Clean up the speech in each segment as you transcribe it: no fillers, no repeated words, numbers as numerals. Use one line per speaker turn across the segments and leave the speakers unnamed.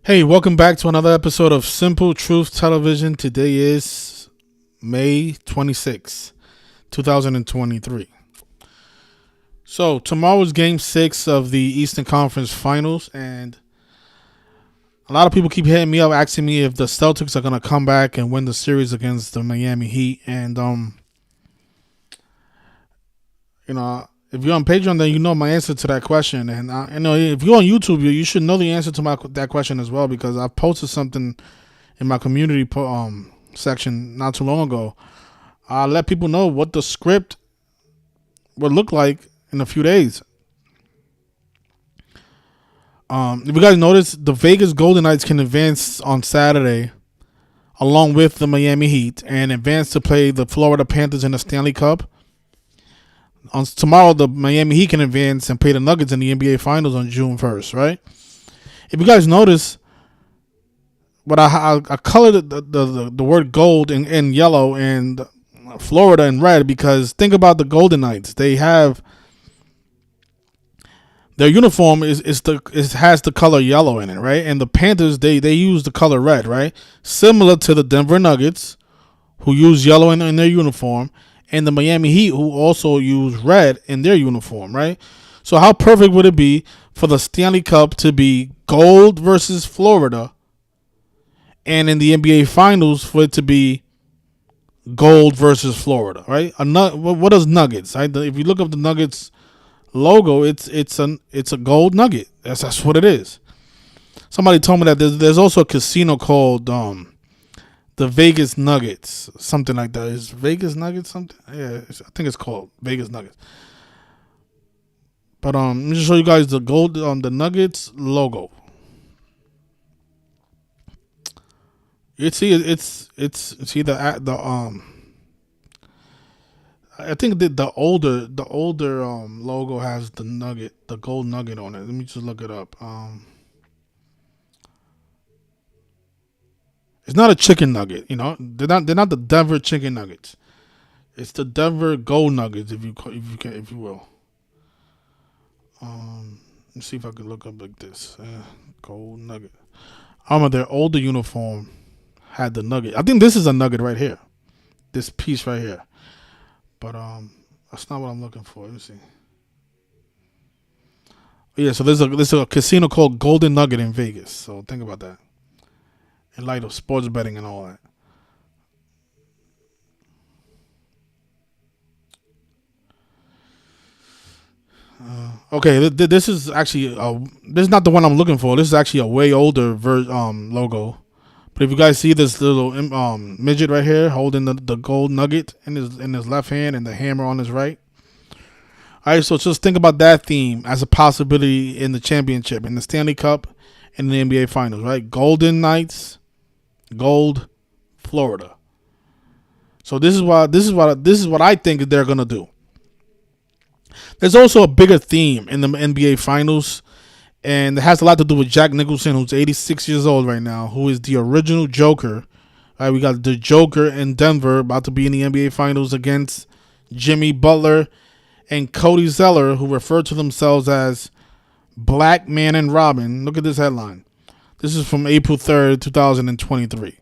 Hey, welcome back to another episode of Simple Truth Television. Today is May 26, 2023. So, tomorrow's game 6 of the Eastern Conference Finals, and a lot of people keep hitting me up asking me if the Celtics are going to come back and win the series against the Miami Heat. And, if you're on Patreon, then you know my answer to that question. And if you're on YouTube, you should know the answer to that question as well, because I posted something in my community section not too long ago. I let people know what the script would look like in a few days. If you guys notice, the Vegas Golden Knights can advance on Saturday along with the Miami Heat and advance to play the Florida Panthers in the Stanley Cup. On tomorrow, the Miami Heat can advance and play the Nuggets in the NBA Finals on June 1st, right? If you guys notice, but I colored the word gold in yellow and Florida in red, because think about the Golden Knights. They have their uniform has the color yellow in it, right? And the Panthers, they use the color red, right? Similar to the Denver Nuggets, who use yellow in their uniform, and the Miami Heat, who also use red in their uniform, right? So how perfect would it be for the Stanley Cup to be gold versus Florida, and in the NBA Finals for it to be gold versus Florida, right? What is Nuggets? Right? If you look up the Nuggets logo, it's a gold nugget. That's what it is. Somebody told me that there's also a casino called the Vegas Nuggets, something like that. Is Vegas Nuggets something? Yeah, I think it's called Vegas Nuggets. But let me just show you guys the gold the Nuggets logo. It's either at the I think the older logo has the gold nugget on it. Let me just look it up. It's not a chicken nugget, They're not the Denver chicken nuggets. It's the Denver gold nuggets, if you will. Let's see if I can look up like this. Gold nugget. Their older uniform had the nugget. I think this is a nugget right here. This piece right here. But that's not what I'm looking for. Let me see. Yeah, so there's a casino called Golden Nugget in Vegas. So think about that, in light of sports betting and all that. Okay, this is actually this is not the one I'm looking for. This is actually a way older logo. But if you guys see this little midget right here holding the gold nugget in his left hand and the hammer on his right. All right, so just think about that theme as a possibility in the championship, in the Stanley Cup, and the NBA Finals, right? Golden Knights, gold, Florida. So this is what I think they're gonna do. There's also a bigger theme in the NBA Finals, and it has a lot to do with Jack Nicholson, who's 86 years old right now, who is the original Joker. All right, we got the Joker in Denver about to be in the NBA Finals against Jimmy Butler and Cody Zeller, who refer to themselves as Black Man and Robin. Look at this headline. This is from April 3rd, 2023.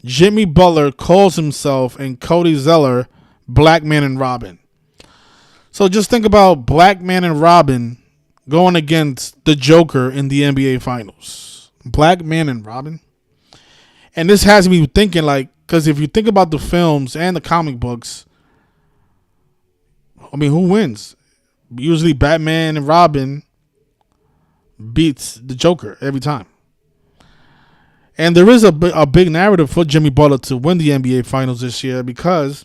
Jimmy Butler calls himself and Cody Zeller Black Man and Robin. So just think about Black Man and Robin going against the Joker in the NBA Finals. Black Man and Robin. And this has me thinking, because if you think about the films and the comic books, who wins? Usually Batman and Robin beats the Joker every time. And there is a big narrative for Jimmy Butler to win the NBA Finals this year, because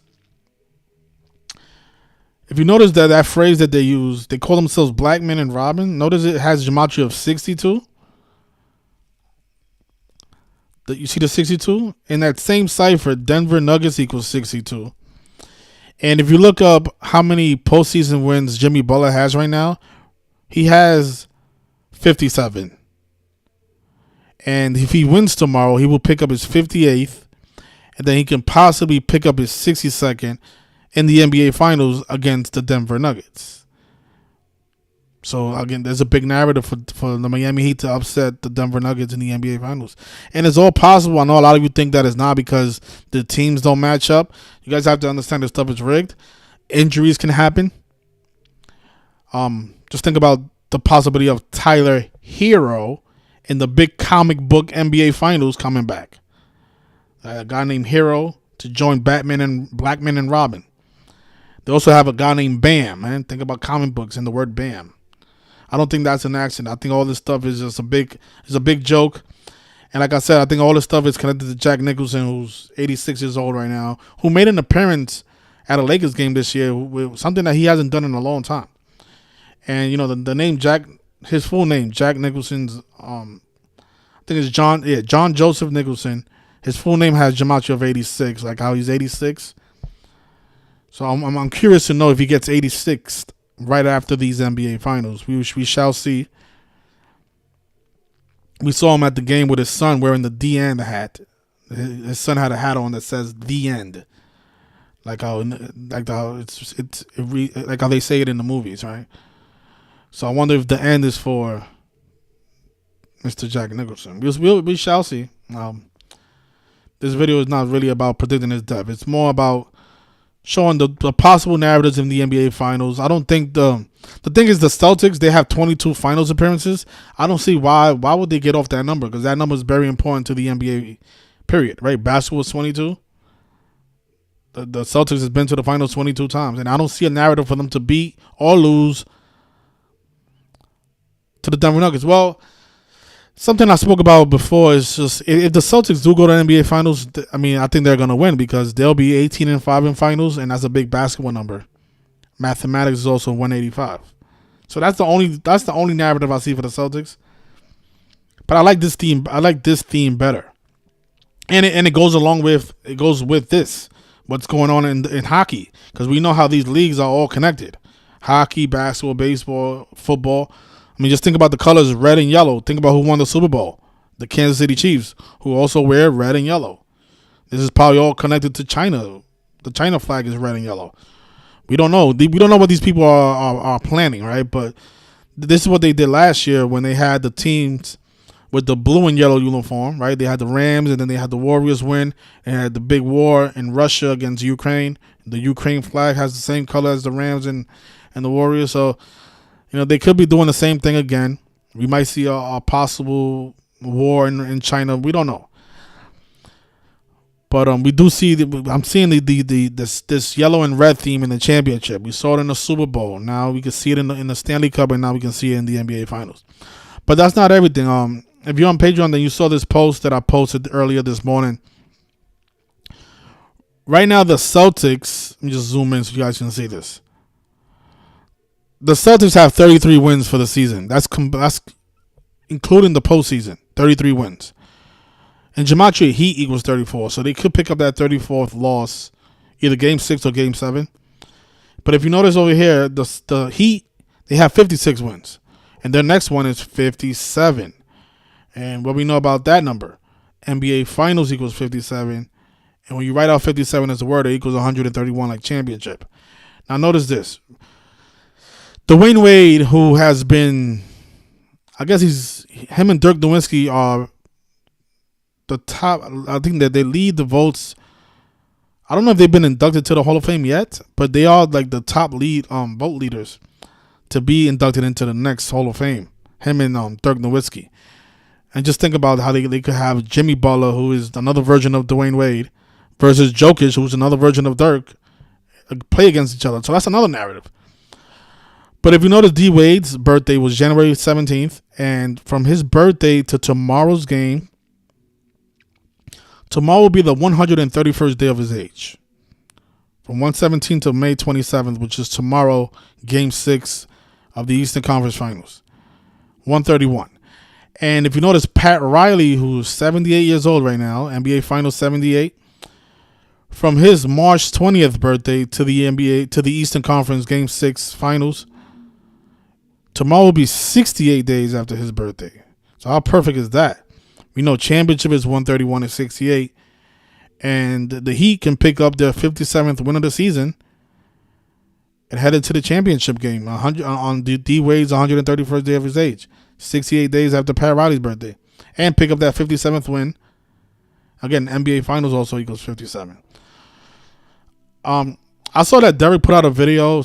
if you notice that phrase that they use, they call themselves Black Men and Robin. Notice it has gematria of 62. You see the 62? In that same cipher, Denver Nuggets equals 62. And if you look up how many postseason wins Jimmy Butler has right now, he has 57. And if he wins tomorrow, he will pick up his 58th, and then he can possibly pick up his 62nd in the NBA Finals against the Denver Nuggets. So again, there's a big narrative for the Miami Heat to upset the Denver Nuggets in the NBA Finals, and it's all possible. I know a lot of you think that it's not because the teams don't match up. You guys have to understand this stuff is rigged. Injuries can happen. Just think about the possibility of Tyler Hero in the big comic book NBA Finals coming back. A guy named Hero to join Batman and Blackman and Robin. They also have a guy named Bam, man. Think about comic books and the word Bam. I don't think that's an accident. I think all this stuff is just a big joke. And like I said, I think all this stuff is connected to Jack Nicholson, who's 86 years old right now, who made an appearance at a Lakers game this year with something that he hasn't done in a long time. And, you know, the name Jack, his full name, Jack Nicholson's, I think it's John Joseph Nicholson. His full name has gematria of 86, like how he's 86. So I'm curious to know if he gets 86th right after these NBA Finals. We shall see. We saw him at the game with his son wearing the "The End" hat. His son had a hat on that says "The End," like how like how they say it in the movies, right? So I wonder if the end is for Mr. Jack Nicholson. We shall see. This video is not really about predicting his death. It's more about showing the possible narratives in the NBA Finals. I don't think the thing is the Celtics, they have 22 Finals appearances. I don't see why would they get off that number, because that number is very important to the NBA period, right? Basketball is 22. The Celtics has been to the Finals 22 times, and I don't see a narrative for them to beat or lose to the Denver Nuggets. Well, something I spoke about before is just if the Celtics do go to the NBA Finals, I mean, I think they're going to win because they'll be 18-5 in finals, and that's a big basketball number. Mathematics is also 185. So that's the only narrative I see for the Celtics. But I like this theme. I like this theme better, and it goes with this. What's going on in hockey, because we know how these leagues are all connected: hockey, basketball, baseball, football. I mean, just think about the colors red and yellow. Think about who won the Super Bowl. The Kansas City Chiefs, who also wear red and yellow. This is probably all connected to China. The China flag is red and yellow. We don't know. We don't know what these people are planning, right? But this is what they did last year when they had the teams with the blue and yellow uniform, right? They had the Rams, and then they had the Warriors win, and had the big war in Russia against Ukraine. The Ukraine flag has the same color as the Rams and the Warriors. So, you know, they could be doing the same thing again. We might see a possible war in China. We don't know. But we do see I'm seeing this yellow and red theme in the championship. We saw it in the Super Bowl. Now we can see it in the Stanley Cup, and now we can see it in the NBA Finals. But that's not everything. If you're on Patreon, then you saw this post that I posted earlier this morning. Right now, the Celtics. Let me just zoom in so you guys can see this. The Celtics have 33 wins for the season. That's including the postseason. 33 wins. And gematria Heat equals 34. So they could pick up that 34th loss, either Game 6 or Game 7. But if you notice over here, the Heat, they have 56 wins. And their next one is 57. And what we know about that number, NBA Finals equals 57. And when you write out 57 as a word, it equals 131 like championship. Now notice this. Dwayne Wade, who has been, I guess him and Dirk Nowitzki are the top. I think that they lead the votes. I don't know if they've been inducted to the Hall of Fame yet, but they are like the top vote leaders to be inducted into the next Hall of Fame. Him and Dirk Nowitzki. And just think about how they could have Jimmy Butler, who is another version of Dwayne Wade, versus Jokic, who's another version of Dirk, play against each other. So that's another narrative. But if you notice, D. Wade's birthday was January 17th. And from his birthday to tomorrow's game, tomorrow will be the 131st day of his age. From 1/17 to May 27th, which is tomorrow, Game 6 of the Eastern Conference Finals. 131. And if you notice, Pat Riley, who's 78 years old right now, NBA Finals 78, from his March 20th birthday to the Eastern Conference Game 6 Finals, tomorrow will be 68 days after his birthday. So how perfect is that? We know championship is 131 and 68. And the Heat can pick up their 57th win of the season and headed to the championship game 100 on D Wade's 131st day of his age, 68 days after Pat Riley's birthday, and pick up that 57th win. Again, NBA Finals also equals 57. I saw that Derek put out a video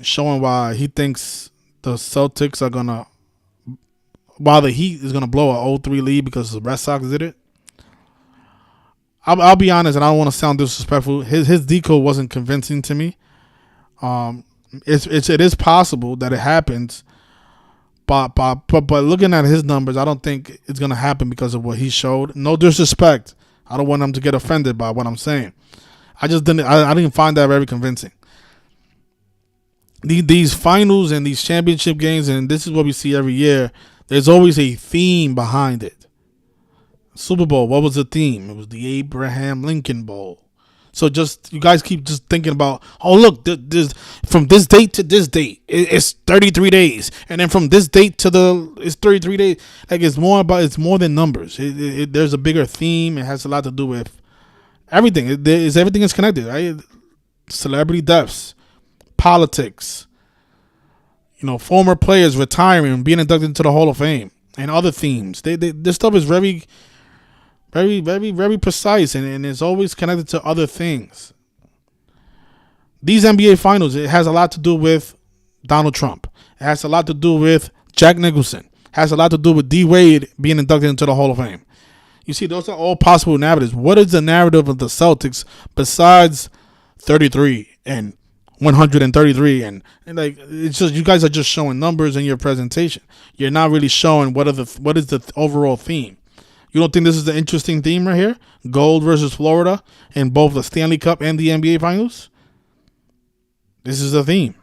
showing why he thinks the Celtics are gonna, while the Heat is gonna blow a 0-3 lead because the Red Sox did it. I'll be honest, and I don't want to sound disrespectful. His decode wasn't convincing to me. It is possible that it happens, but looking at his numbers, I don't think it's gonna happen because of what he showed. No disrespect, I don't want them to get offended by what I'm saying. I didn't find that very convincing. These finals and these championship games, and this is what we see every year. There's always a theme behind it. Super Bowl, what was the theme? It was the Abraham Lincoln Bowl. So just you guys keep just thinking about, oh look, there's from this date to this date, it's 33 days, and then from this date to it's 33 days. Like it's more than numbers. There's a bigger theme. It has a lot to do with everything. Everything is connected, right? Celebrity deaths, politics, former players retiring, being inducted into the Hall of Fame, and other themes. This stuff is very, very, very, very precise, and it's always connected to other things. These NBA Finals, it has a lot to do with Donald Trump. It has a lot to do with Jack Nicholson. It has a lot to do with D. Wade being inducted into the Hall of Fame. You see, those are all possible narratives. What is the narrative of the Celtics besides 33 and 133 and like it's just you guys are just showing numbers in your presentation. You're not really showing what is the overall theme. You don't think this is the interesting theme right here? Gold versus Florida in both the Stanley Cup and the NBA Finals? This is the theme.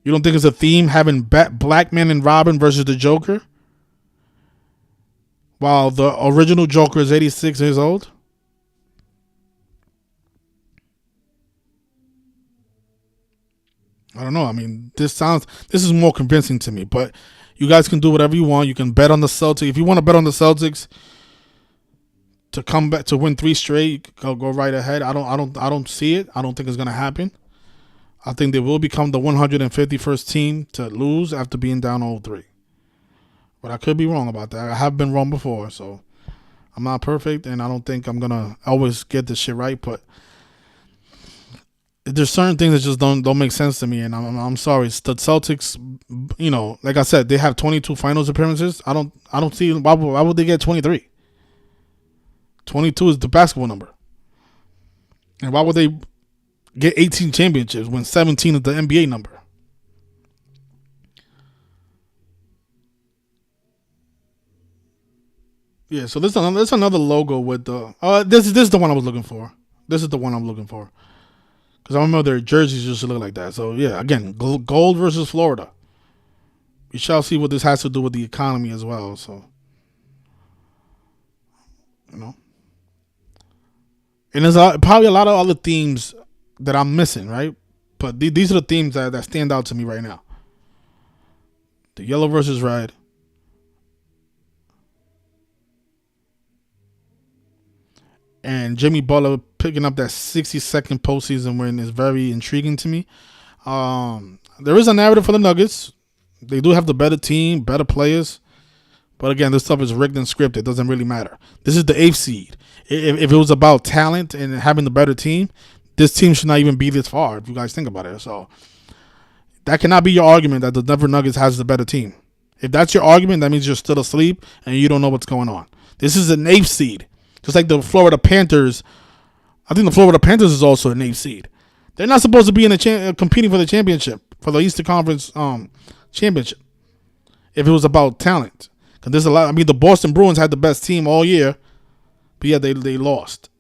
You don't think it's a theme having Black Man and Robin versus the Joker? While the original Joker is 86 years old? I don't know. I mean, this is more convincing to me, but you guys can do whatever you want. You can bet on the Celtics. If you want to bet on the Celtics to come back to win 3 straight, go right ahead. I don't see it. I don't think it's gonna happen. I think they will become the 151st team to lose after being down 0-3. But I could be wrong about that. I have been wrong before, so I'm not perfect, and I don't think I'm gonna always get this shit right. But there's certain things that just don't make sense to me, and I'm sorry. It's the Celtics, like I said, they have 22 finals appearances. I don't see why would they get 23. 22 is the basketball number, and why would they get 18 championships when 17 is the NBA number? Yeah, so there's another logo with the this is the one I was looking for. This is the one I'm looking for. Because I remember their jerseys used to look like that. So, yeah, again, gold versus Florida. We shall see what this has to do with the economy as well. So, And there's probably a lot of other themes that I'm missing, right? But these are the themes that stand out to me right now. The yellow versus red. And Jimmy Butler picking up that 60-second postseason win is very intriguing to me. There is a narrative for the Nuggets. They do have the better team, better players. But again, this stuff is rigged and scripted. It doesn't really matter. This is the 8th seed. If it was about talent and having the better team, this team should not even be this far, if you guys think about it. So that cannot be your argument that the Denver Nuggets has the better team. If that's your argument, that means you're still asleep and you don't know what's going on. This is an 8th seed. Just like the Florida Panthers. I think the Florida Panthers is also an 8th seed. They're not supposed to be in competing for the championship, for the Eastern Conference championship, if it was about talent. Because there's a lot. I mean, the Boston Bruins had the best team all year, but yeah, they lost.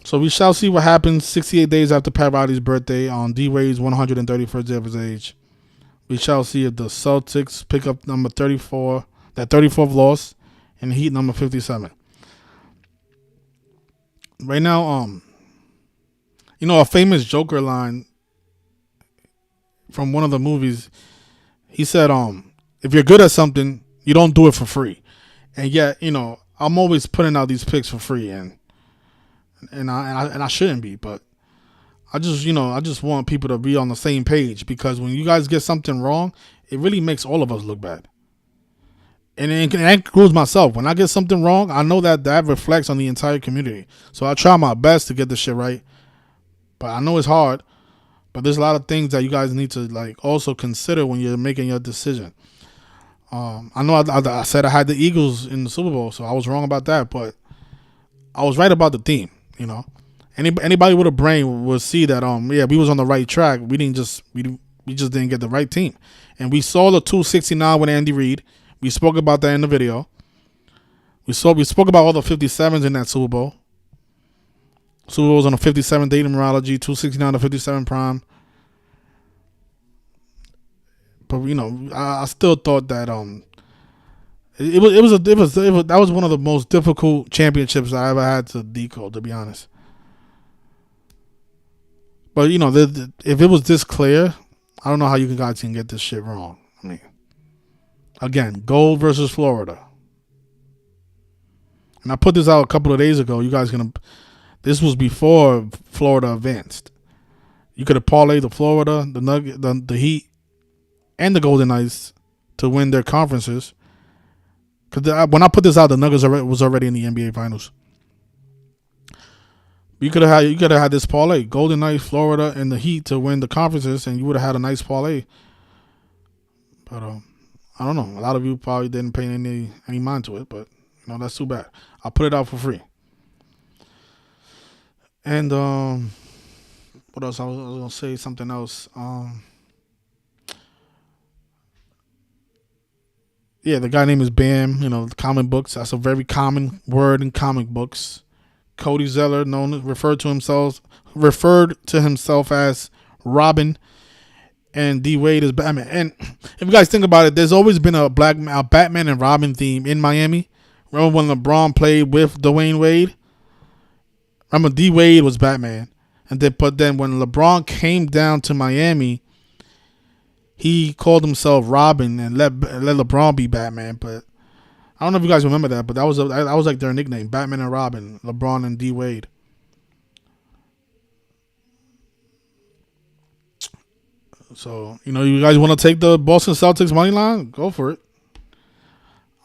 So we shall see what happens 68 days after Pat Riley's birthday on D. Wade's 131st day of his age. We shall see if the Celtics pick up number 34. That 34th loss, and Heat number 57. Right now, a famous Joker line from one of the movies. He said, if you're good at something, you don't do it for free. And yet, I'm always putting out these picks for free, and and I shouldn't be, but I just want people to be on the same page, because when you guys get something wrong, it really makes all of us look bad. And that includes myself. When I get something wrong, I know that reflects on the entire community. So I try my best to get this shit right. But I know it's hard. But there's a lot of things that you guys need to also consider when you're making your decision. I know I said I had the Eagles in the Super Bowl, so I was wrong about that. But I was right about the team. Anybody with a brain will see that we was on the right track. We just didn't get the right team. And we saw the 269 with Andy Reid. We spoke about that in the video. We spoke about all the 57s in that Super Bowl. Super Bowl was on a 57 data numerology, 269 to 57 prime. But I still thought that that was one of the most difficult championships I ever had to decode, to be honest. But if it was this clear, I don't know how you guys can get this shit wrong. I mean, again, gold versus Florida. And I put this out a couple of days ago. You guys this was before Florida advanced. You could have parlayed the Florida, the Nugget, the Heat, and the Golden Knights to win their conferences. Because when I put this out, the Nuggets was already in the NBA Finals. You could have had this parlay: Golden Knights, Florida, and the Heat to win the conferences, and you would have had a nice parlay. But I don't know. A lot of you probably didn't pay any mind to it, but that's too bad. I'll put it out for free. And what else? I was gonna say something else. The guy name is Bam. The comic books. That's a very common word in comic books. Cody Zeller, referred to himself as Robin, and D Wade is Batman. And if you guys think about it, there's always been a Batman and Robin theme in Miami. Remember when LeBron played with Dwayne Wade? Remember D Wade was Batman, but then when LeBron came down to Miami, he called himself Robin and let LeBron be Batman. But I don't know if you guys remember that, but that was like their nickname: Batman and Robin, LeBron and D Wade. So you guys want to take the Boston Celtics money line? Go for it.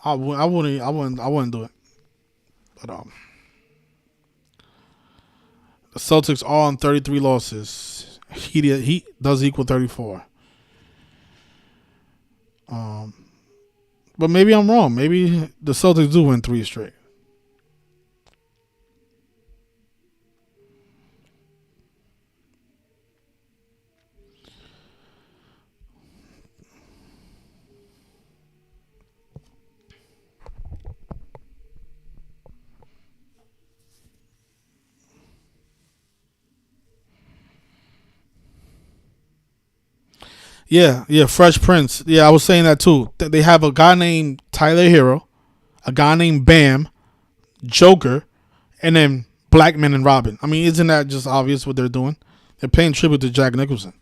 I wouldn't do it. But the Celtics are on 33 losses. Heat does equal 34. But maybe I'm wrong. Maybe the Celtics do win 3 straight. Yeah, Fresh Prince. Yeah, I was saying that too. They have a guy named Tyler Hero, a guy named Bam, Joker, and then Black Men and Robin. I mean, isn't that just obvious what they're doing? They're paying tribute to Jack Nicholson.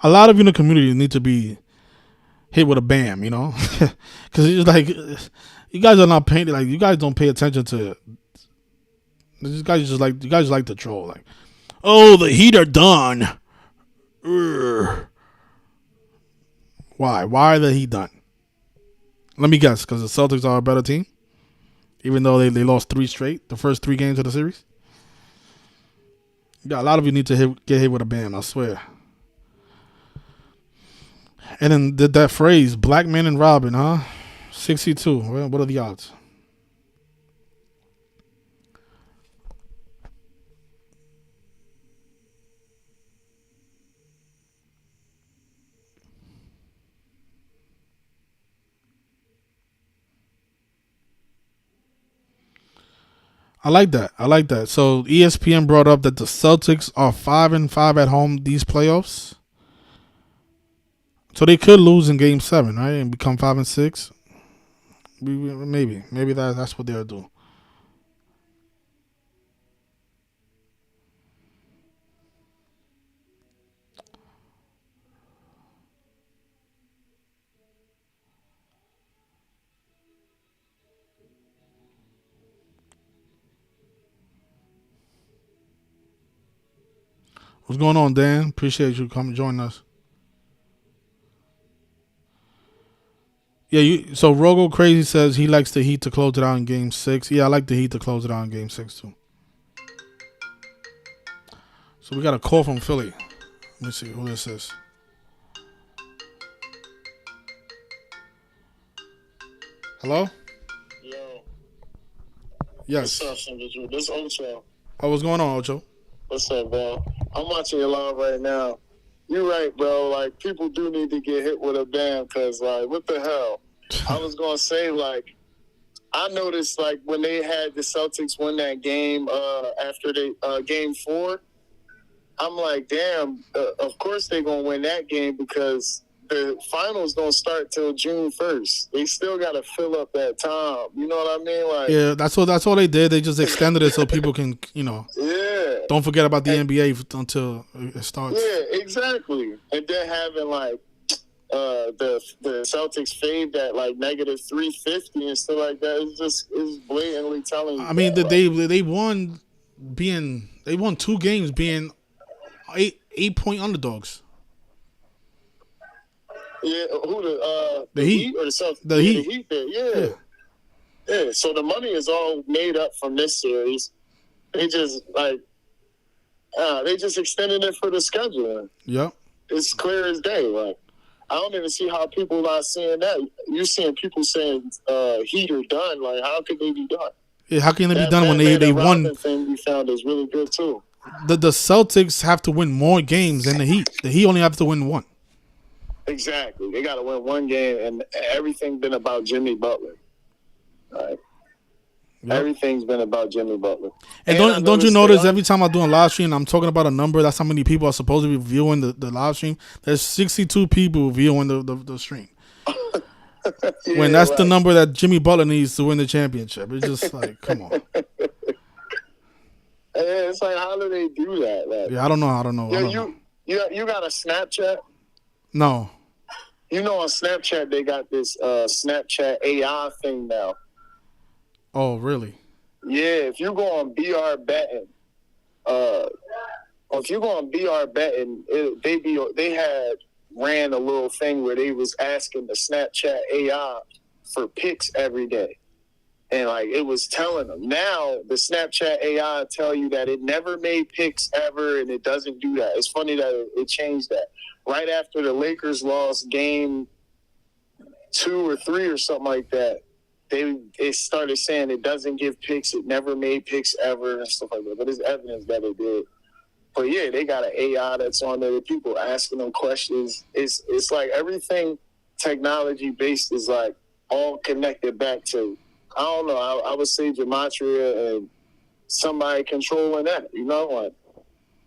A lot of you in the community need to be hit with a bam, because it's like you guys are not paying. Like, you guys don't pay attention to. You guys like to troll. Like, oh, the Heat are done. Urgh. Why? Why are the Heat done? Let me guess. Because the Celtics are a better team, even though they lost 3 straight, the first 3 games of the series. Yeah, a lot of you need to get hit with a bam. I swear. And then did that phrase, Black Men and Robin, huh? 62. Well, what are the odds? I like that. So ESPN brought up that the Celtics are 5-5 at home these playoffs. So they could lose in Game 7, right, and become 5-6. Maybe that's what they'll do. What's going on, Dan? Appreciate you coming join us. Yeah, so Rogo Crazy says he likes the Heat to close it out in Game 6. Yeah, I like the Heat to close it out in Game 6 too. So we got a call from Philly. Let me see who this is. Hello?
Yo.
Yes.
What's up, this Ocho.
Oh, what's going on, Ocho?
What's up, bro? I'm watching you live right now. You're right, bro. Like, people do need to get hit with a ban because, like, what the hell? I was going to say, like, I noticed, like, when they had the Celtics win that game after Game 4, I'm like, damn, of course they're going to win that game because the finals don't start till June 1st. They still got to fill up that time. You know what I mean? Like,
yeah, that's all they did. They just extended it so people can,
yeah.
Don't forget about the NBA until it starts.
Yeah, exactly. And then having, like, the Celtics fade at, like, negative 350 and stuff like that is blatantly telling you.
I mean, they won 2 games being 8-point underdogs.
Yeah, who
the Heat
or the Celtics?
The Heat.
The Heat there, yeah. So the money is all made up from this series. They just they just extended it for the scheduling.
Yep.
It's clear as day. Like, I don't even see how people not seeing that. You're seeing people saying Heat are done. Like, how could they be done?
Yeah, how can they be done when they won?
That thing we found is really good too.
The Celtics have to win more games than the Heat. The Heat only have to win one.
Exactly. They got to win one game, and everything's been about Jimmy Butler. All right. Yep. Everything's been about Jimmy Butler.
And don't you notice every time I'm doing live stream, I'm talking about a number. That's how many people are supposed to be viewing the live stream. There's 62 people viewing the stream.
Yeah,
when that's right. The number that Jimmy Butler needs to win the championship. It's just like, come on.
It's like, how do they do that? Like,
yeah, I don't know.
Yeah, you got a Snapchat?
No.
You know, on Snapchat they got this Snapchat AI thing now.
Oh, really?
Yeah, if you go on BR betting, they had ran a little thing where they was asking the Snapchat AI for picks every day. And, like, it was telling them. Now, the Snapchat AI tell you that it never made picks ever, and it doesn't do that. It's funny that it changed that. Right after the Lakers lost game 2 or 3 or something like that, they started saying it doesn't give picks, it never made picks ever, and stuff like that. But there's evidence that it did. But, yeah, they got an AI that's on there. People asking them questions. It's like everything technology-based is, like, all connected back to, I don't know, I would say gematria and somebody controlling that, you know? Like,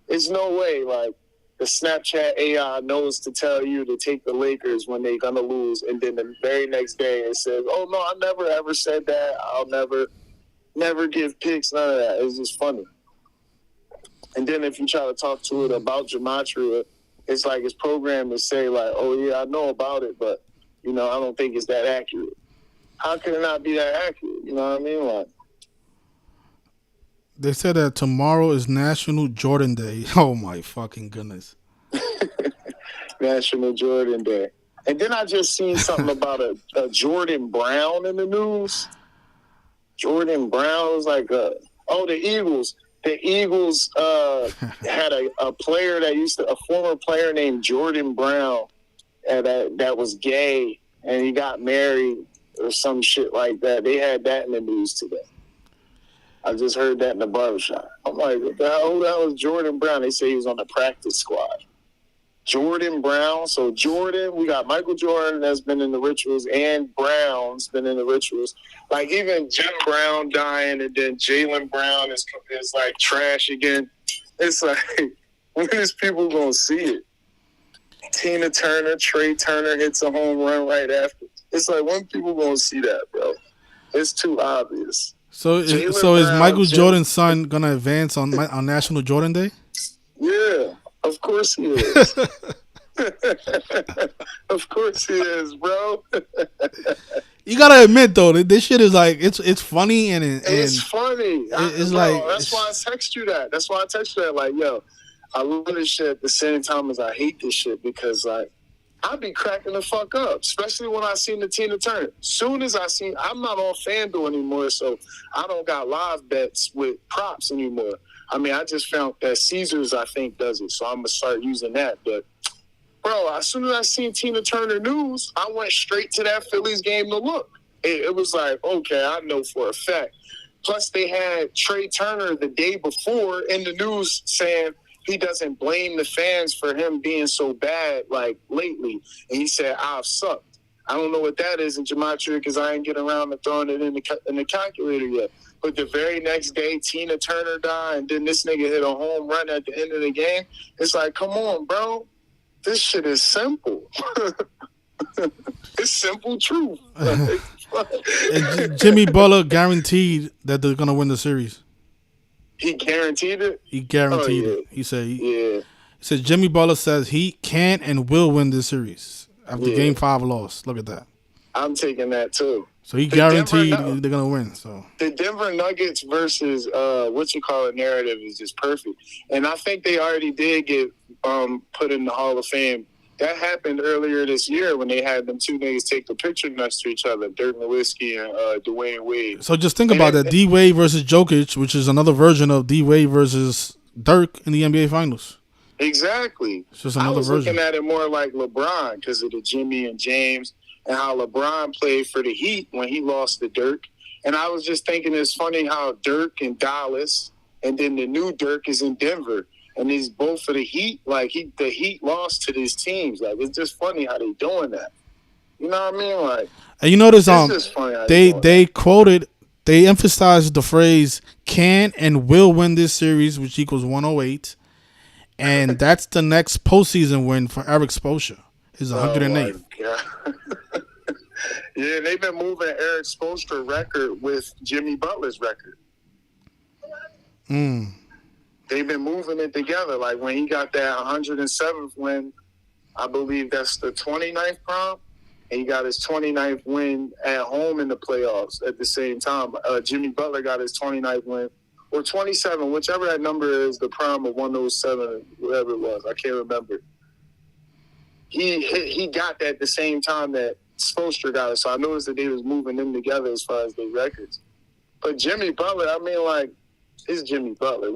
there's no way, like, the Snapchat AI knows to tell you to take the Lakers when they're going to lose, and then the very next day it says, oh, no, I never ever said that. I'll never give picks, none of that. It's just funny. And then if you try to talk to it about gematria, it's like it's programmed to say, like, oh, yeah, I know about it, but, you know, I don't think it's that accurate. How can it not be that accurate? You know what I mean? Like,
they said that tomorrow is National Jordan Day. Oh, my fucking goodness.
National Jordan Day. And then I just seen something about a Jordan Brown in the news. Jordan Brown was like, the Eagles. The Eagles had a player a former player named Jordan Brown that was gay, and he got married or some shit like that. They had that in the news today. I just heard that in the barbershop. I'm like, what the hell? Who the hell was Jordan Brown? They say he was on the practice squad. Jordan Brown. So Jordan, we got Michael Jordan that's been in the rituals, and Brown's been in the rituals. Like, even Jim Brown dying, and then Jaylen Brown is like trash again. It's like, when is people gonna see it? Tina Turner, Trey Turner hits a home run right after. It's like, when people gonna see that, bro? It's too obvious.
So is Michael Jordan's son gonna advance on National Jordan Day?
Yeah, of course he is. Of course he is, bro.
You gotta admit though, this shit is like it's funny and
it's funny.
It's like
that's why I text you that. Like, yo, I love this shit at the same time as I hate this shit because like I be cracking the fuck up, especially when I seen the Tina Turner. Soon as I'm not on FanDuel anymore, so I don't got live bets with props anymore. I mean, I just found that Caesars, I think, does it, so I'm gonna start using that. But bro, as soon as I seen Tina Turner news, I went straight to that Phillies game to look. It was like, okay, I know for a fact. Plus, they had Trey Turner the day before in the news saying he doesn't blame the fans for him being so bad, like, lately. And he said, I've sucked. I don't know what that is in gematria because I ain't get around to throwing it in the calculator yet. But the very next day, Tina Turner died, and then this nigga hit a home run at the end of the game. It's like, come on, bro. This shit is simple. It's simple truth.
Jimmy Butler guaranteed that they're going to win the series.
He guaranteed it?
He guaranteed it. He said Jimmy Butler says he can and will win this series after Game 5 loss. Look at that.
I'm taking that too.
So he guaranteed they're going to win. So
the Denver Nuggets versus narrative is just perfect. And I think they already did get put in the Hall of Fame. That happened earlier this year when they had them two niggas take the picture next to each other, Dirk Nowitzki and Dwayne Wade.
So just think about that. D-Wade versus Jokic, which is another version of D-Wade versus Dirk in the NBA Finals.
Exactly.
It's just another version.
Looking at it more like LeBron because of the Jimmy and James and how LeBron played for the Heat when he lost to Dirk. And I was just thinking it's funny how Dirk in Dallas and then the new Dirk is in Denver. And these both for the Heat, like the Heat lost to these teams. Like it's just funny how they doing that. You know what I mean? Like,
and you notice they emphasized the phrase "can and will win this series," which equals 108, and that's the next postseason win for Eric Spoelstra. Is 108.
Oh yeah, they've been moving Eric Spoelstra's record with Jimmy Butler's record. They've been moving it together. Like when he got that 107th win, I believe that's the 29th prom, and he got his 29th win at home in the playoffs at the same time. Jimmy Butler got his 29th win, or 27, whichever that number is, the prom of 107, whatever it was. I can't remember. He got that at the same time that Spoelstra got it, so I noticed that they was moving them together as far as their records. But Jimmy Butler, I mean, like, it's Jimmy Butler.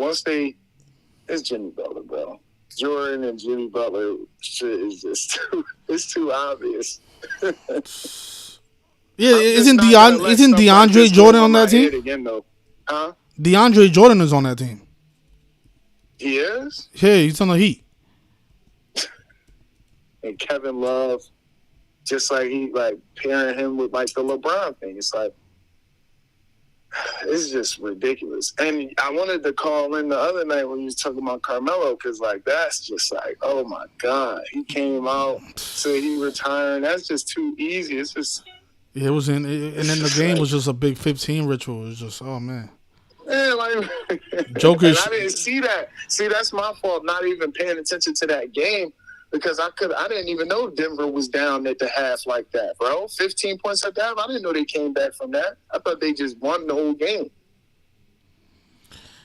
It's Jimmy Butler, bro. Jordan and Jimmy Butler shit is just it's too obvious.
Yeah, isn't DeAndre Jordan on that team?
Again, though. Huh?
DeAndre Jordan is on that team.
He is?
Yeah, he's on the Heat.
And Kevin Love, just like he like pairing him with like the LeBron thing. It's like it's just ridiculous. And I wanted to call in the other night when you was talking about Carmelo because, like, that's just like, oh, my God. He came out, said he retiring. That's just too easy. It's just...
Yeah, it was and then the game was just a big 15 ritual. It was just, oh, man.
Yeah, like...
Jokic...
I didn't see that. See, that's my fault not even paying attention to that game because I didn't even know Denver was down at the half like that, bro. 15 points at the half. I didn't know they came back from that. I thought they just won the whole game.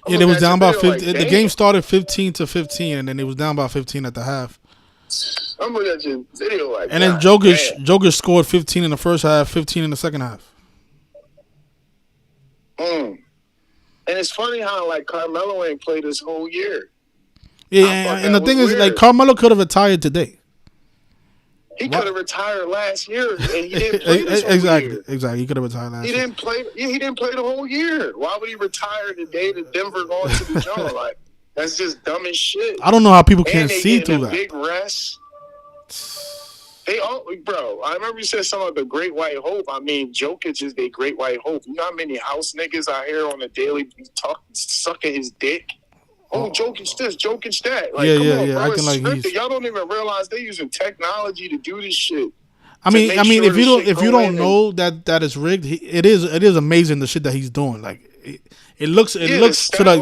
Yeah, they was down by 15. Like, the game started 15-15, and then it was down by 15 at the half.
I'm looking at your video like
and then Jokic scored 15 in the first half, 15 in the second half.
And it's funny how, like, Carmelo ain't played this whole year.
Yeah, and the thing is, like, Carmelo could have retired today.
He could have retired last year, and he didn't play this whole year.
Exactly. He could have retired last year.
He didn't play the whole year. Why would he retire the day that Denver going to the jungle? Like, that's just dumb as shit.
I don't know how people can't see through that.
Big rest. Bro, I remember you said something about the Great White Hope. I mean, Jokic is the Great White Hope. You know how many house niggas I hear on a daily sucking his dick? Oh, Jokic this, Jokic that. Like, come on, bro, it's scripted. Y'all don't even realize they're using technology to do this shit.
I mean, if you don't know that it's rigged, it is amazing the shit that he's doing. Like it looks to like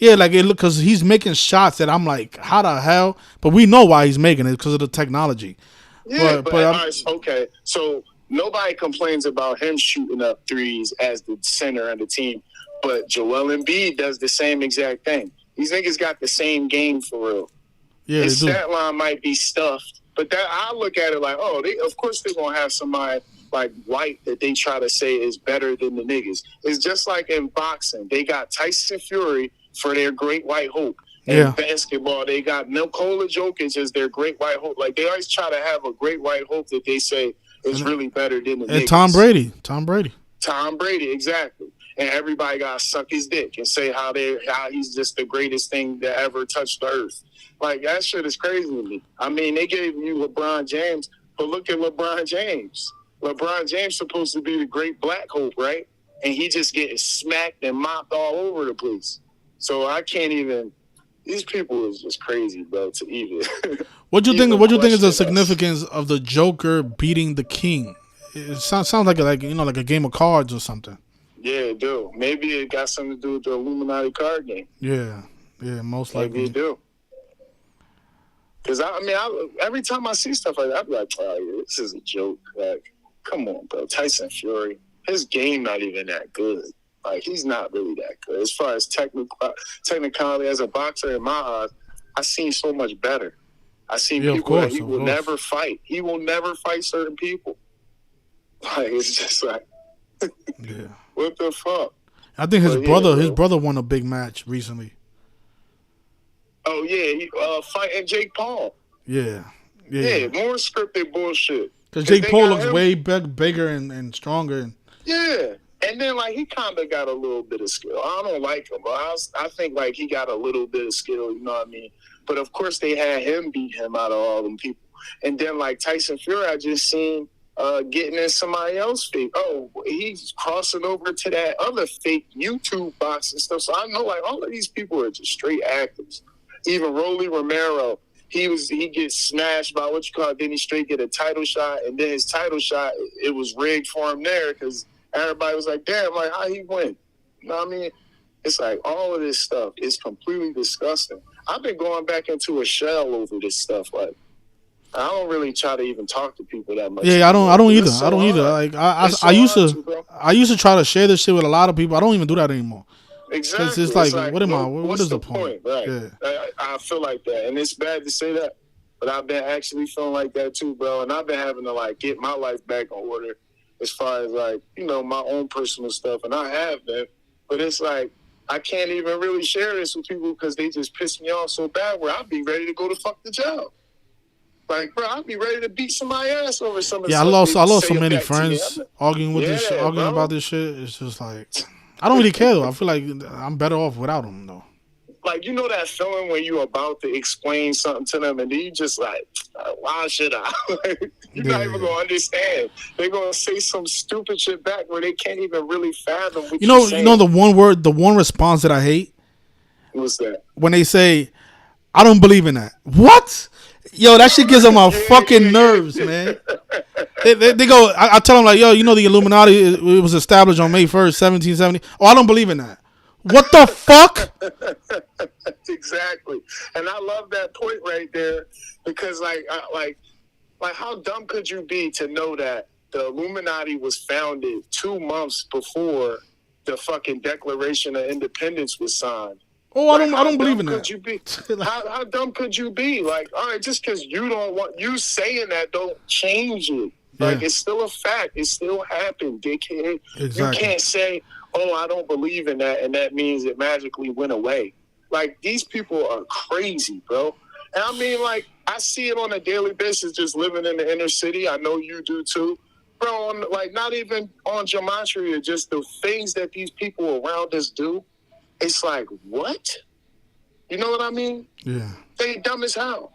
like it look because he's making shots that I'm like, how the hell? But we know why he's making it because of the technology.
Yeah, but okay. So nobody complains about him shooting up threes as the center of the team. But Joel Embiid does the same exact thing. These niggas got the same game for real.
Yeah,
His
they do.
stat line might be stuffed, but that I look at it like, oh, of course they're gonna have somebody like White that they try to say is better than the niggas. It's just like in boxing, they got Tyson Fury for their great white hope. In basketball, they got Nikola Jokic as their great white hope. Like they always try to have a great white hope that they say is really better than the niggas.
And Tom Brady,
exactly. And everybody gotta suck his dick and say how he's just the greatest thing that ever touched the earth. Like that shit is crazy to me. I mean, they gave you LeBron James, but look at LeBron James. LeBron James supposed to be the great black hope, right? And he just getting smacked and mopped all over the place. So I can't even. These people is just crazy, bro. To even.
What do you think? What do you think is the significance of the Joker beating the King? It sounds like like a game of cards or something.
Yeah, it do. Maybe it got something to do with the Illuminati card game.
Yeah, most likely.
Maybe it do. Because every time I see stuff like that, I'm like, oh, yeah, this is a joke. Like, come on, bro. Tyson Fury, his game not even that good. Like, he's not really that good. As far as technicality as a boxer, in my eyes, I've seen so much better. I've seen people that he will never fight. He will never fight certain people. Like, it's just like,
yeah.
What the fuck?
I think his brother won a big match recently.
Oh, yeah, he fighting Jake Paul.
Yeah,
more scripted bullshit.
Because Jake Paul looks way bigger and stronger.
Yeah, and then, like, he kind of got a little bit of skill. I don't like him, but I think, like, he got a little bit of skill, you know what I mean? But, of course, they had him beat him out of all them people. And then, like, Tyson Fury, I just seen getting in somebody else fake. Oh, he's crossing over to that other fake YouTube box and stuff. So I know, like, all of these people are just straight actors. Even Rolly Romero, he gets smashed by then he straight get a title shot, and then his title shot, it was rigged for him there because everybody was like, damn, like, how he win? You know what I mean? It's like all of this stuff is completely disgusting. I've been going back into a shell over this stuff. Like, I don't really try to even talk to people that much.
Yeah, I don't either. I don't either. Like I used to try to share this shit with a lot of people. I don't even do that anymore.
Exactly.
Because it's like, what is the point?
Right.
Yeah.
I feel like that. And it's bad to say that, but I've been actually feeling like that too, bro. And I've been having to, like, get my life back on order as far as, like, my own personal stuff. And I have been. But it's like, I can't even really share this with people because they just piss me off so bad where I'd be ready to go to fuck the job. Like, bro, I'd be ready to beat somebody ass over some of the
stuff. I lost so many friends arguing about this shit. It's just like, I don't really care, though. I feel like I'm better off without them, though.
Like, you know that feeling when you're about to explain something to them and then you just like, why should I? You're not even going to understand. They're going to say some stupid shit back where they can't even really fathom what you're saying.
The one response that I hate?
What's that?
When they say, I don't believe in that. What? Yo, that shit gets on my fucking nerves, man. They go, I tell them, like, yo, the Illuminati, it was established on May 1st, 1770. Oh, I don't believe in that. What the fuck?
Exactly. And I love that point right there because, like, how dumb could you be to know that the Illuminati was founded 2 months before the fucking Declaration of Independence was signed?
Oh, I don't believe in that.
You be? How dumb could you be? Like, all right, just because you don't want you saying that don't change it. Like, it's still a fact. It still happened, dickhead. Exactly. You can't say, oh, I don't believe in that, and that means it magically went away. Like, these people are crazy, bro. And I mean, like, I see it on a daily basis just living in the inner city. I know you do too. Bro, like, not even on gematria, just the things that these people around us do. It's like, what? You know what I mean?
Yeah.
They dumb as hell.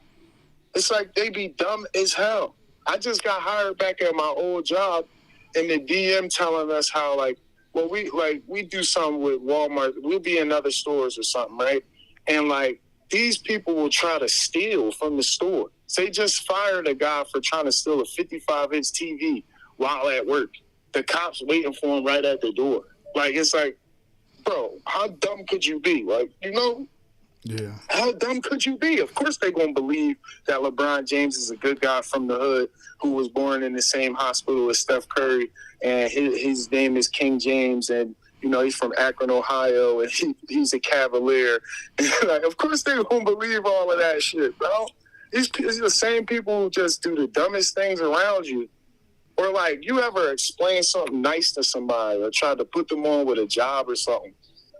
It's like they be dumb as hell. I just got hired back at my old job, and the DM telling us how, like, well, we do something with Walmart. We'll be in other stores or something, right? And, like, these people will try to steal from the store. So they just fired a guy for trying to steal a 55-inch TV while at work. The cops waiting for him right at the door. Like, it's like, bro, how dumb could you be? Like,
Yeah.
How dumb could you be? Of course they're going to believe that LeBron James is a good guy from the hood who was born in the same hospital as Steph Curry, and his name is King James, and he's from Akron, Ohio, and he's a Cavalier. And like, of course they won't believe all of that shit, bro. These are the same people who just do the dumbest things around you. Or like, you ever explain something nice to somebody or try to put them on with a job or something,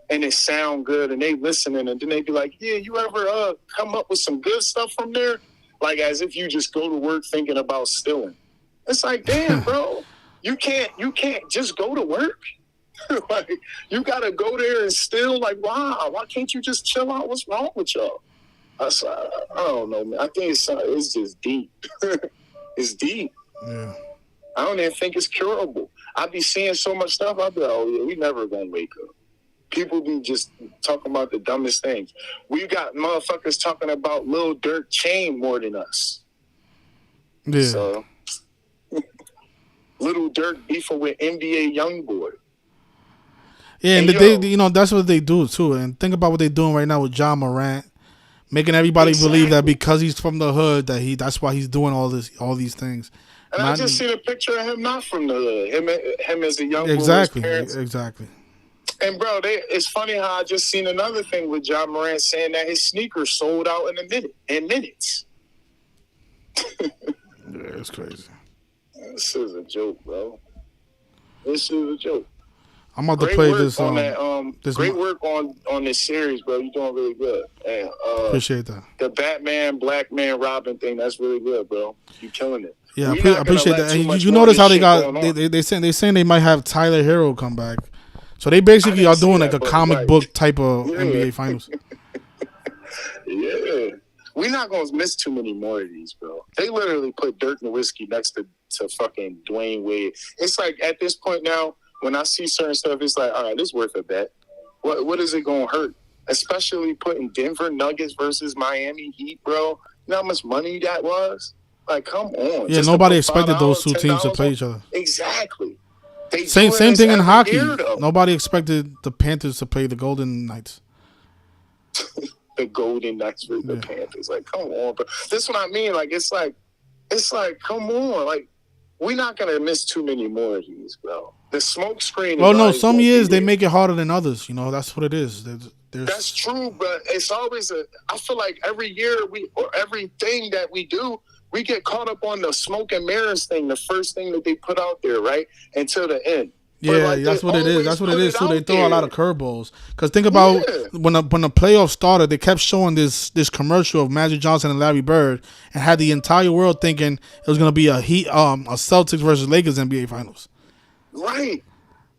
and it sound good, and they listening, and then they be like, yeah, you ever come up with some good stuff from there? Like, as if you just go to work thinking about stealing. It's like, damn, bro, you can't just go to work. Like, you gotta go there and steal. Like, wow, why can't you just chill out? What's wrong with y'all? I don't know, man. I think it's just deep. It's deep.
Yeah.
I don't even think it's curable. I be seeing so much stuff. I be like, oh yeah, we never gonna wake up. People be just talking about the dumbest things. We got motherfuckers talking about Lil Durk chain more than us.
Yeah.
So, Little Durk beefing with NBA YoungBoy.
Yeah, and they, that's what they do too. And think about what they're doing right now with John Morant, making everybody believe that because he's from the hood, that's why he's doing all these things.
And I just seen a picture of him not from the hood. Him as a young boy.
Exactly.
And bro, it's funny how I just seen another thing with John Morant saying that his sneakers sold out in minutes.
Yeah, it's crazy.
This is a joke, bro. This is a joke.
I'm about to play this.
Great work on this series, bro. You're doing really good. And,
appreciate that.
The Batman, Black Man, Robin thing, that's really good, bro. You're killing it.
Yeah, I appreciate that. And you notice how they saying they might have Tyler Hero come back. So they basically are doing like a comic book type of NBA Finals.
Yeah. We're not going to miss too many more of these, bro. They literally put Dirk Nowitzki next to fucking Dwayne Wade. It's like at this point now, when I see certain stuff, it's like, all right, this is worth a bet. What is it going to hurt? Especially putting Denver Nuggets versus Miami Heat, bro. You know how much money that was? Like, come on.
Yeah, nobody expected those two teams to play each other.
Exactly.
Same thing in hockey. Nobody expected the Panthers to play the Golden Knights.
The Golden Knights versus the Panthers. Like, come on, bro. This is what I mean. Like, it's like, come on. Like, we're not going to miss too many more of these, bro. The smoke screen.
Well, no, some years they make it harder than others. That's what it is.
That's true, but it's always I feel like every year or everything that we do, we get caught up on the smoke and mirrors thing, the first thing that they put out there, right? Until the end.
Yeah, that's what it is. That's what it is. So they throw a lot of curveballs. Because think about when the playoffs started, they kept showing this commercial of Magic Johnson and Larry Bird, and had the entire world thinking it was going to be a Celtics versus Lakers NBA Finals.
Right.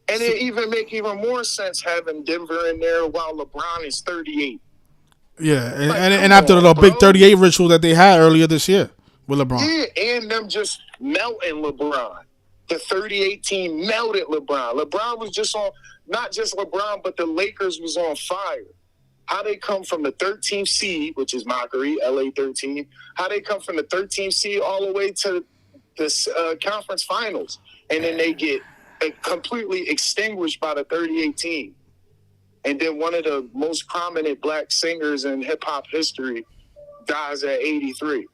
And it even make even more sense having Denver in there while LeBron is 38.
Yeah, and after the big 38 ritual that they had earlier this year with LeBron.
Yeah, and them just melting LeBron. The 38 team melted LeBron. LeBron was just on, not just LeBron, but the Lakers was on fire. How they come from the 13th seed, which is mockery, LA 13, how they come from the 13th seed all the way to the conference finals. And then they get completely extinguished by the 38 team. And then one of the most prominent black singers in hip-hop history dies at 83.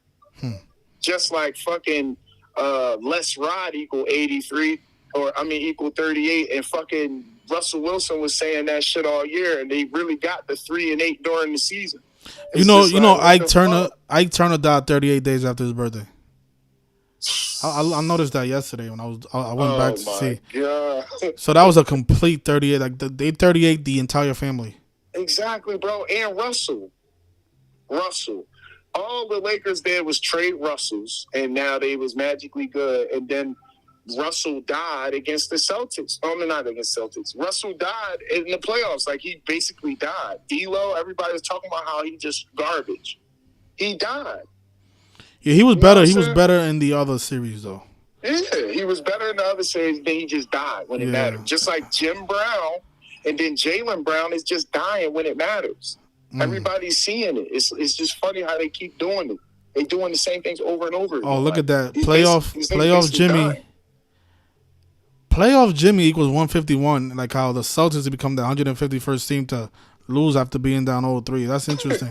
Just like fucking Les Rod equal 83, equal 38, and fucking Russell Wilson was saying that shit all year, and they really got the 3 and 8 during the season.
Ike Turner died 38 days after his birthday. I noticed that yesterday when I went back to see. God. So that was a complete 38. Like they 38 the entire family.
Exactly, bro. And Russell. All the Lakers did was trade Russells, and now they was magically good. And then Russell died against the Celtics. Oh, no, not against Celtics. Russell died in the playoffs. Like, he basically died. D'Lo, everybody was talking about how he just garbage. He died.
Yeah, he was better. He was better in the other series, though.
Yeah, he was better in the other series. Then he just died when it mattered. Just like Jim Brown, and then Jaylen Brown is just dying when it matters. Everybody's seeing it. It's just funny how they keep doing it. They doing the same things over and over again.
Oh, look at that. Playoff Jimmy. Dying. Playoff Jimmy equals 151. Like how the Celtics have become the 151st team to lose after being down 0-3. That's interesting.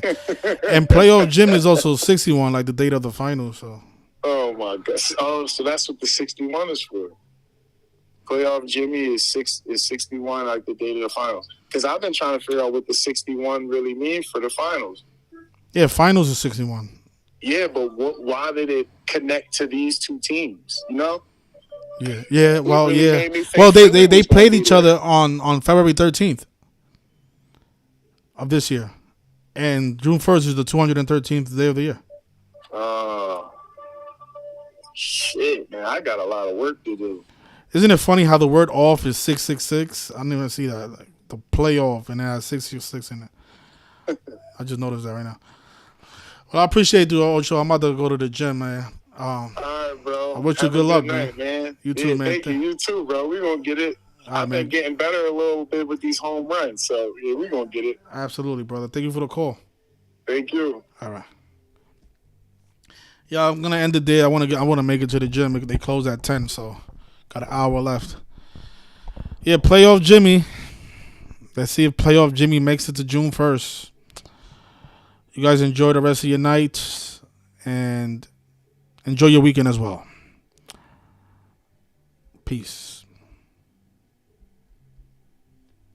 And playoff Jimmy is also 61, like the date of the finals. So.
Oh, my God. Oh, so that's what the 61 is for. Playoff Jimmy is 61 like the date of the finals. Because I've been trying to figure out what the 61 really means for the finals.
Yeah, finals is 61.
Yeah, but why did it connect to these two teams? You know?
Yeah. Well,
really
yeah.
made me think
Well, they
Philly was gonna
played
be
each
there.
other on February 13th of this year, and June 1st is the 213th day of the year.
Shit, man, I got a lot of work to do.
Isn't it funny how the word off is 666? I didn't even see that. Like, the playoff and it has 666 in it. I just noticed that right now. Well, I appreciate you, Ocho. I'm about to go to the gym, man.
All right, bro.
I wish you
Have
good
a
luck,
night, man.
You too,
Yeah,
man.
Thank you. You too, bro. We're going to get it.
All right,
I've been
man.
getting better a little bit with these home runs. So, yeah, we're going to get it.
Absolutely, brother. Thank you for the call.
Thank you.
All right. Yeah, I'm gonna end the day. I want to make it to the gym. They close at 10, so got an hour left. Yeah, playoff Jimmy. Let's see if playoff Jimmy makes it to June 1st. You guys enjoy the rest of your night and enjoy your weekend as well. Peace.